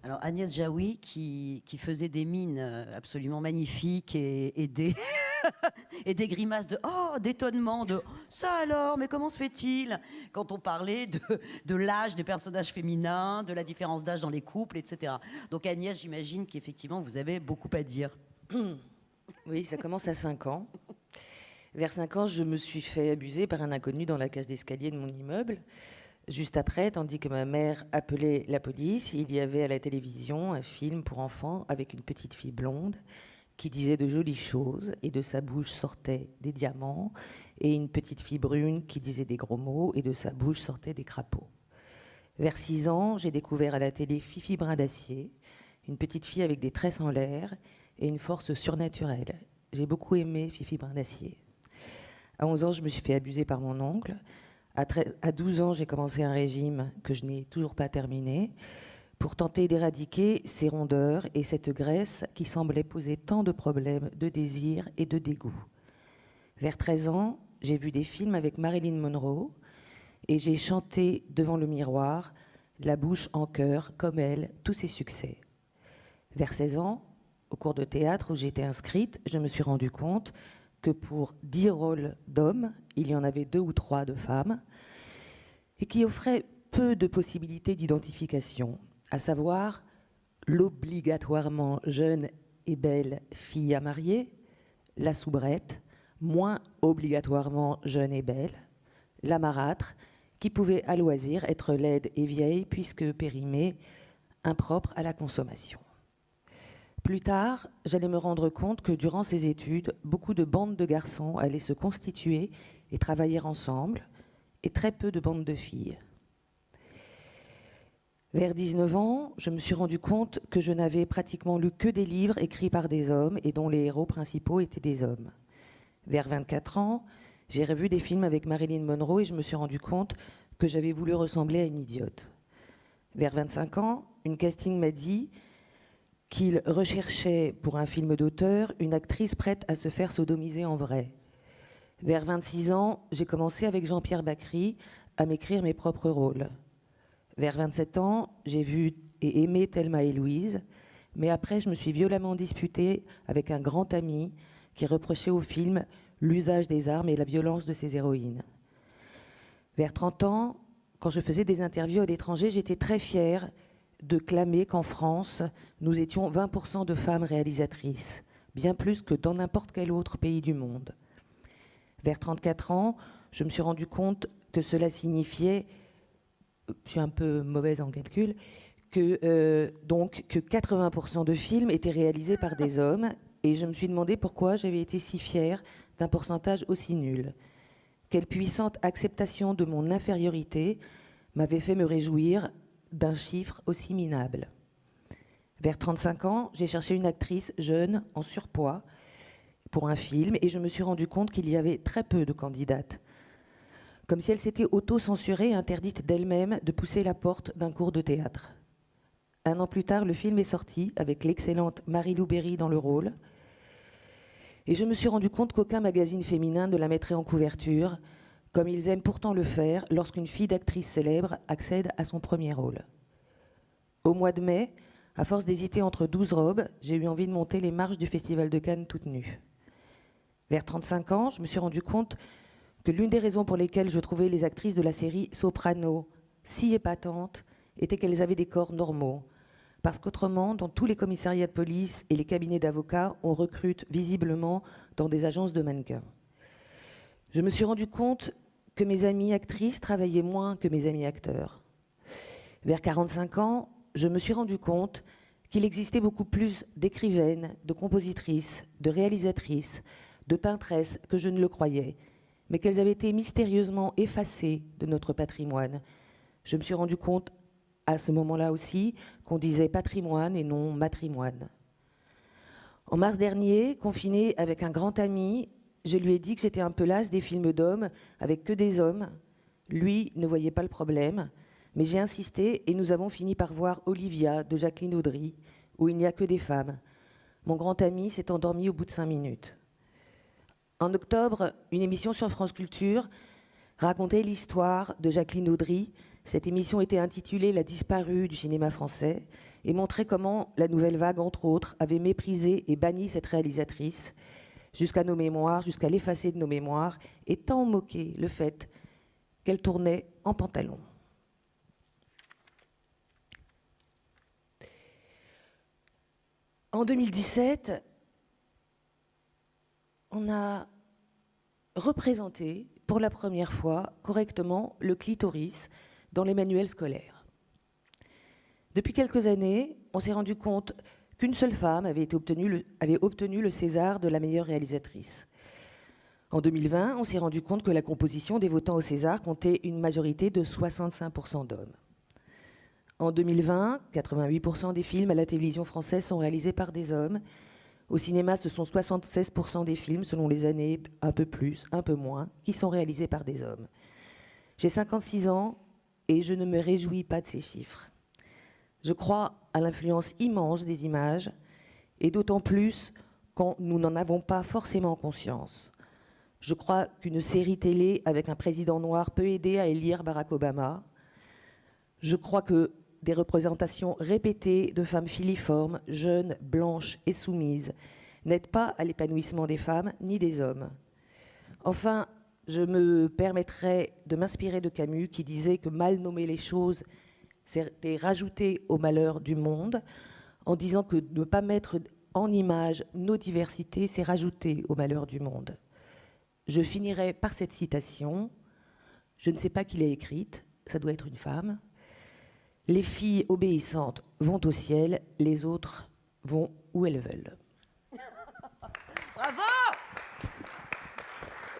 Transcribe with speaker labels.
Speaker 1: Alors Agnès Jaoui qui faisait des mines absolument magnifiques et des, et des grimaces de oh, d'étonnement, de ça alors, mais comment se fait-il quand on parlait de l'âge des personnages féminins, de la différence d'âge dans les couples, etc. Donc Agnès, j'imagine qu'effectivement vous avez beaucoup à dire.
Speaker 2: Oui, ça commence à 5 ans. Vers 5 ans, je me suis fait abuser par un inconnu dans la cage d'escalier de mon immeuble. Juste après, tandis que ma mère appelait la police, il y avait à la télévision un film pour enfants avec une petite fille blonde qui disait de jolies choses et de sa bouche sortaient des diamants, et une petite fille brune qui disait des gros mots et de sa bouche sortaient des crapauds. Vers 6 ans, j'ai découvert à la télé Fifi Brin d'Acier, une petite fille avec des tresses en l'air et une force surnaturelle. J'ai beaucoup aimé Fifi Brin d'Acier. À 11 ans, je me suis fait abuser par mon oncle. À 12 ans, j'ai commencé un régime que je n'ai toujours pas terminé pour tenter d'éradiquer ces rondeurs et cette graisse qui semblait poser tant de problèmes de désir et de dégoût. Vers 13 ans, j'ai vu des films avec Marilyn Monroe et j'ai chanté devant le miroir, la bouche en chœur, comme elle, tous ses succès. Vers 16 ans, au cours de théâtre où j'étais inscrite, je me suis rendu compte que pour 10 rôles d'hommes, il y en avait 2 ou 3 de femmes, et qui offraient peu de possibilités d'identification, à savoir l'obligatoirement jeune et belle fille à marier, la soubrette, moins obligatoirement jeune et belle, la marâtre, qui pouvait à loisir être laide et vieille puisque périmée, impropre à la consommation. Plus tard, j'allais me rendre compte que durant ces études, beaucoup de bandes de garçons allaient se constituer et travailler ensemble, et très peu de bandes de filles. Vers 19 ans, je me suis rendu compte que je n'avais pratiquement lu que des livres écrits par des hommes et dont les héros principaux étaient des hommes. Vers 24 ans, j'ai revu des films avec Marilyn Monroe et je me suis rendu compte que j'avais voulu ressembler à une idiote. Vers 25 ans, une casting m'a dit qu'il recherchait pour un film d'auteur une actrice prête à se faire sodomiser en vrai. Vers 26 ans, j'ai commencé avec Jean-Pierre Bacry à m'écrire mes propres rôles. Vers 27 ans, j'ai vu et aimé Thelma et Louise, mais après, je me suis violemment disputée avec un grand ami qui reprochait au film l'usage des armes et la violence de ses héroïnes. Vers 30 ans, quand je faisais des interviews à l'étranger, j'étais très fière de clamer qu'en France, nous étions 20% de femmes réalisatrices, bien plus que dans n'importe quel autre pays du monde. Vers 34 ans, je me suis rendu compte que cela signifiait, je suis un peu mauvaise en calcul, que 80% de films étaient réalisés par des hommes, et je me suis demandé pourquoi j'avais été si fière d'un pourcentage aussi nul. Quelle puissante acceptation de mon infériorité m'avait fait me réjouir d'un chiffre aussi minable. Vers 35 ans, j'ai cherché une actrice jeune, en surpoids, pour un film, et je me suis rendu compte qu'il y avait très peu de candidates. Comme si elle s'était auto-censurée et interdite d'elle-même de pousser la porte d'un cours de théâtre. 1 an plus tard, le film est sorti, avec l'excellente Marie-Lou Berry dans le rôle, et je me suis rendu compte qu'aucun magazine féminin ne la mettrait en couverture, comme ils aiment pourtant le faire lorsqu'une fille d'actrice célèbre accède à son premier rôle. Au mois de mai, à force d'hésiter entre 12 robes, j'ai eu envie de monter les marches du Festival de Cannes toute nue. Vers 35 ans, je me suis rendu compte que l'une des raisons pour lesquelles je trouvais les actrices de la série Soprano si épatantes était qu'elles avaient des corps normaux. Parce qu'autrement, dans tous les commissariats de police et les cabinets d'avocats, on recrute visiblement dans des agences de mannequins. Je me suis rendu compte que mes amies actrices travaillaient moins que mes amis acteurs. Vers 45 ans, je me suis rendu compte qu'il existait beaucoup plus d'écrivaines, de compositrices, de réalisatrices, de peintresses que je ne le croyais, mais qu'elles avaient été mystérieusement effacées de notre patrimoine. Je me suis rendu compte à ce moment-là aussi qu'on disait patrimoine et non matrimoine. En mars dernier, confinée avec un grand ami, je lui ai dit que j'étais un peu lasse des films d'hommes avec que des hommes. Lui ne voyait pas le problème, mais j'ai insisté et nous avons fini par voir Olivia de Jacqueline Audry, où il n'y a que des femmes. Mon grand ami s'est endormi au bout de 5 minutes. En octobre, une émission sur France Culture racontait l'histoire de Jacqueline Audry. Cette émission était intitulée « La disparue du cinéma français » et montrait comment la Nouvelle Vague, entre autres, avait méprisé et banni cette réalisatrice jusqu'à nos mémoires, jusqu'à l'effacer de nos mémoires, et tant moqué le fait qu'elle tournait en pantalon. En 2017, on a représenté pour la première fois correctement le clitoris dans les manuels scolaires. Depuis quelques années, on s'est rendu compte qu'une seule femme avait obtenu le César de la meilleure réalisatrice. En 2020, on s'est rendu compte que la composition des votants au César comptait une majorité de 65% d'hommes. En 2020, 88% des films à la télévision française sont réalisés par des hommes. Au cinéma, ce sont 76% des films, selon les années, un peu plus, un peu moins, qui sont réalisés par des hommes. J'ai 56 ans et je ne me réjouis pas de ces chiffres. Je crois à l'influence immense des images, et d'autant plus quand nous n'en avons pas forcément conscience. Je crois qu'une série télé avec un président noir peut aider à élire Barack Obama. Je crois que des représentations répétées de femmes filiformes, jeunes, blanches et soumises n'aident pas à l'épanouissement des femmes ni des hommes. Enfin, je me permettrai de m'inspirer de Camus qui disait que mal nommer les choses, c'était rajouter au malheur du monde, en disant que ne pas mettre en image nos diversités, c'est rajouter au malheur du monde. Je finirai par cette citation. Je ne sais pas qui l'a écrite, ça doit être une femme. Les filles obéissantes vont au ciel, les autres vont où elles veulent.
Speaker 1: Bravo!